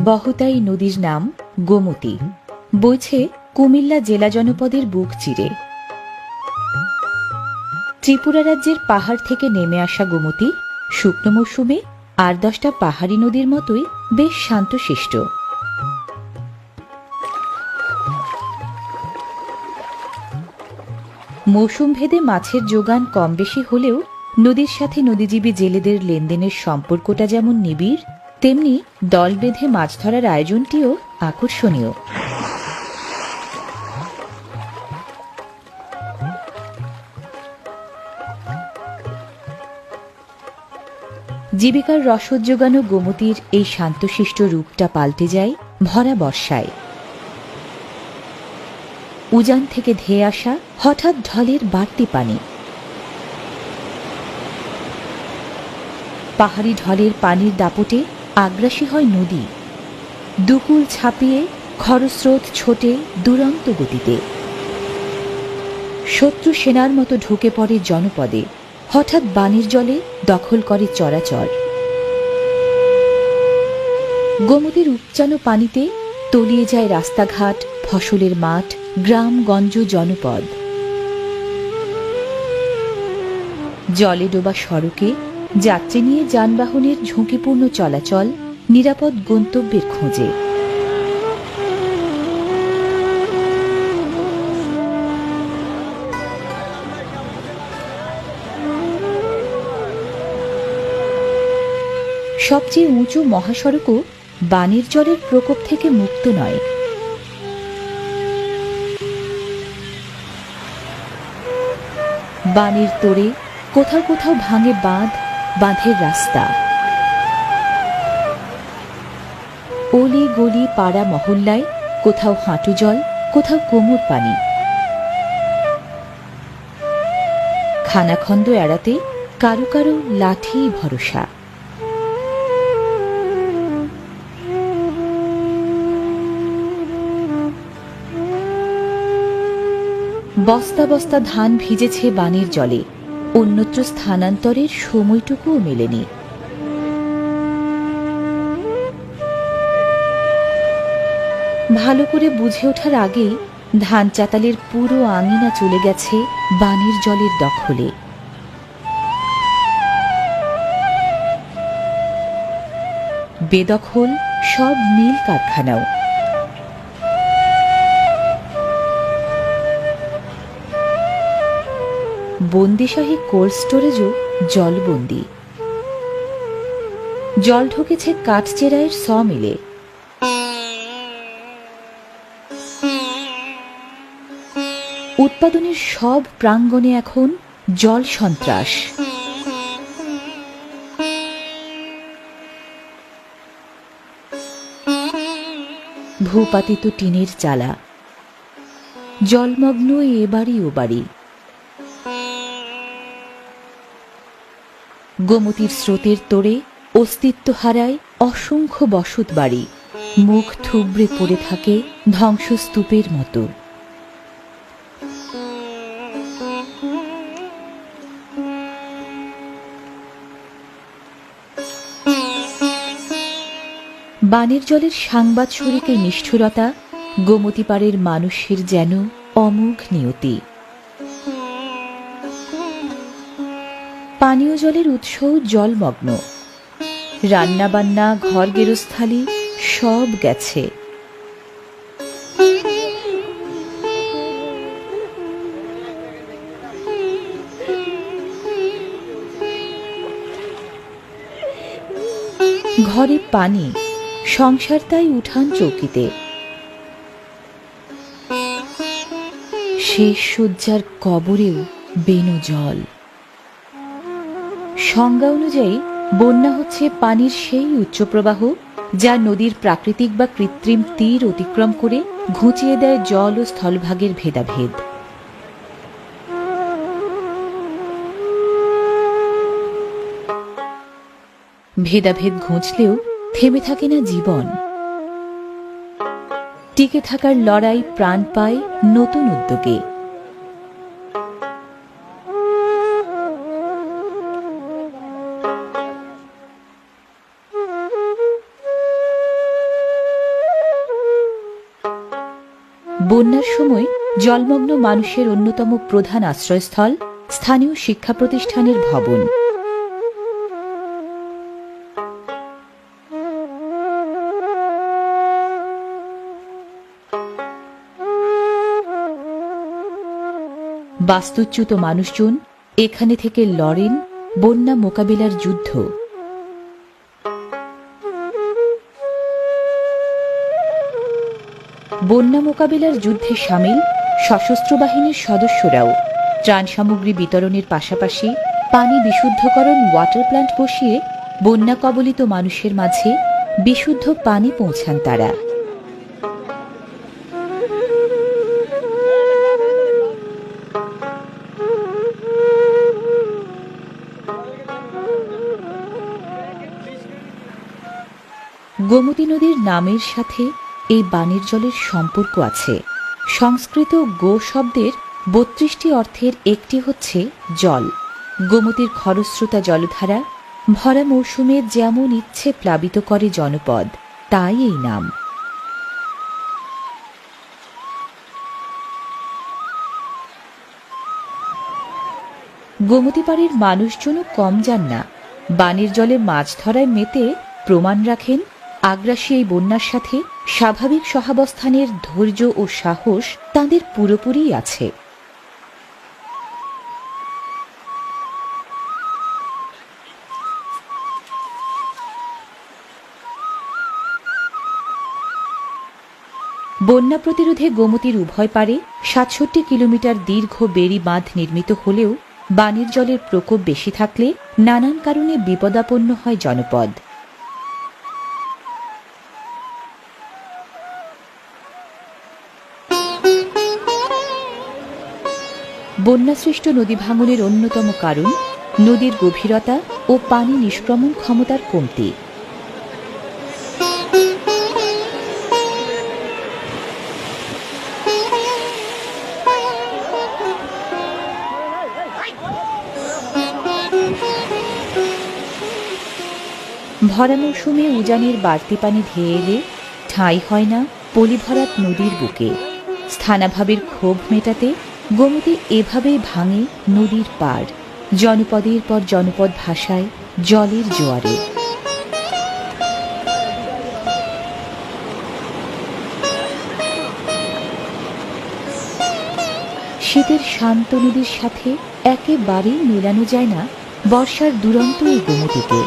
বহতাই নদীর নাম গোমতী, বইছে কুমিল্লা জেলা জনপদের বুক চিরে। ত্রিপুরা রাজ্যের পাহাড় থেকে নেমে আসা গোমতী শুকনো মৌসুমে 8-10টা পাহাড়ি নদীর মতোই বেশ শান্তশিষ্ট। মৌসুম ভেদে মাছের যোগান কম বেশি হলেও নদীর সাথে নদীজীবী জেলেদের লেনদেনের সম্পর্কটা যেমন নিবিড়, তেমনি দল বেঁধে মাছ ধরার আয়োজনটিও আকর্ষণীয়। জীবিকার রসদ যোগানো গোমতীর এই শান্তশিষ্ট রূপটা পাল্টে যায় ভরা বর্ষায়। উজান থেকে ধেয়ে আসা হঠাৎ ঢলের বাড়তি পানি, পাহাড়ি ঢলের পানির দাপটে আগ্রাসী হয় নদী। দুকুল ছাপিয়ে খরস্রোত ছোটে দুরন্ত গতিতে। শত্রু সেনার মতো ঢুকে পড়ে জনপদে, হঠাৎ বানের জলে দখল করে চরাচর। গোমতীর উপচানো পানিতে তলিয়ে যায় রাস্তাঘাট, ফসলের মাঠ, গ্রামগঞ্জ, জনপদ। জলে ডোবা সড়কে যাত্রী নিয়ে যানবাহনের ঝুঁকিপূর্ণ চলাচল নিরাপদ গন্তব্যের খোঁজে। সবচেয়ে উঁচু মহাসড়কও বানের জলের প্রকোপ থেকে মুক্ত নয়। বানের তোড়ে কোথাও কোথাও ভাঙে বাঁধ, বাঁধের রাস্তা। অলি গলি পাড়া মহল্লায় কোথাও হাঁটু জল, কোথাও কোমর পানি। খানাখন্দ এড়াতে কারো কারো লাঠি ভরসা। বস্তা বস্তা ধান ভিজেছে বানের জলে, অন্যত্র স্থানান্তরের সময়টুকুও মেলেনি। ভালো করে বুঝে ওঠার আগেই ধান চাতালের পুরো আঙিনা চলে গেছে বানের জলের দখলে। বেদখল সব মিল কারখানাও। বন্দিশাহী কোল্ড স্টোরেজও জলবন্দি। জল ঢুকেছে কাঠচেরাইয়ের সমিলে। উৎপাদনের সব প্রাঙ্গণে এখন জল সন্ত্রাস। ভূপাতিত টিনের চালা, জলমগ্ন এ বাড়ি ও বাড়ি। গোমতীর স্রোতের তোড়ে অস্তিত্ব হারায় অসংখ্য বসত বাড়ি, মুখ থুবড়ে পড়ে থাকে ধ্বংসস্তূপের মতো। বানের জলের সাংবাদ শরিকের নিষ্ঠুরতা, গোমতী পাড়ের মানুষের যেন অমোঘ নিয়তি। পানীয় জলের উৎসও জলমগ্ন। রান্নাবান্না, ঘর গেরস্থালি সব গেছে। ঘরে পানি, সংসার তাই উঠান চৌকিতে। শেষ শয্যার কবরেও বেনু জল। সংজ্ঞা অনুযায়ী বন্যা হচ্ছে পানির সেই উচ্চ প্রবাহ যা নদীর প্রাকৃতিক বা কৃত্রিম তীর অতিক্রম করে ঘুচিয়ে দেয় জল ও স্থলভাগের ভেদাভেদ। ভেদাভেদ ঘুচলেও থেমে থাকে না জীবন। টিকে থাকার লড়াই প্রাণ পায় নতুন উদ্যোগে। বন্যার সময় জলমগ্ন মানুষের অন্যতম প্রধান আশ্রয়স্থল স্থানীয় শিক্ষা প্রতিষ্ঠানের ভবন। বাস্তুচ্যুত মানুষজন এখানে থেকে লড়েন বন্যা মোকাবিলার যুদ্ধ। বন্যা মোকাবিলার যুদ্ধে সামিল সশস্ত্র বাহিনীর সদস্যরাও ত্রাণ সামগ্রী বিতরণের পাশাপাশি পানি বিশুদ্ধকরণ ওয়াটার প্ল্যান্ট বসিয়ে বন্যা কবলিত মানুষের মাঝে বিশুদ্ধ পানি পৌঁছান তারা। গোমতী নদীর নামের সাথে এই বানের জলের সম্পর্ক আছে। সংস্কৃত গো শব্দের ৩২টি অর্থের একটি হচ্ছে জল। গোমতীর খরস্রোতা জলধারা ভরা মৌসুমে যেমন ইচ্ছে প্লাবিত করে জনপদ, তাই এই নাম। গোমতী পাড়ের মানুষজনও কম যান না। বানের জলে মাছ ধরায় মেতে প্রমাণ রাখেন আগ্রাসী এই বন্যার সাথে স্বাভাবিক সহাবস্থানের ধৈর্য ও সাহস তাঁদের পুরোপুরি আছে। বন্যা প্রতিরোধে গোমতীর উভয় পারে ৬৭ কিলোমিটার দীর্ঘ বেড়ি বাঁধ নির্মিত হলেও বানের জলের প্রকোপ বেশি থাকলে নানান কারণে বিপদাপন্ন হয় জনপদ। বন্যাসৃষ্ট নদী ভাঙনের অন্যতম কারণ নদীর গভীরতা ও পানি নিষ্ক্রমণ ক্ষমতার কমতি। ভরা মৌসুমে উজানের বাড়তি পানি ধেয়ে এলে ঠাঁই হয় না পলিভরাট নদীর বুকে। স্থানাভাবের ক্ষোভ মেটাতে গোমতী এভাবেই ভাঙে নদীর পাড়, জনপদের পর জনপদ ভাসায় জলের জোয়ারে। শীতের শান্ত নদীর সাথে একেবারেই মেলানো যায় না বর্ষার দুরন্ত এই গোমতীকে।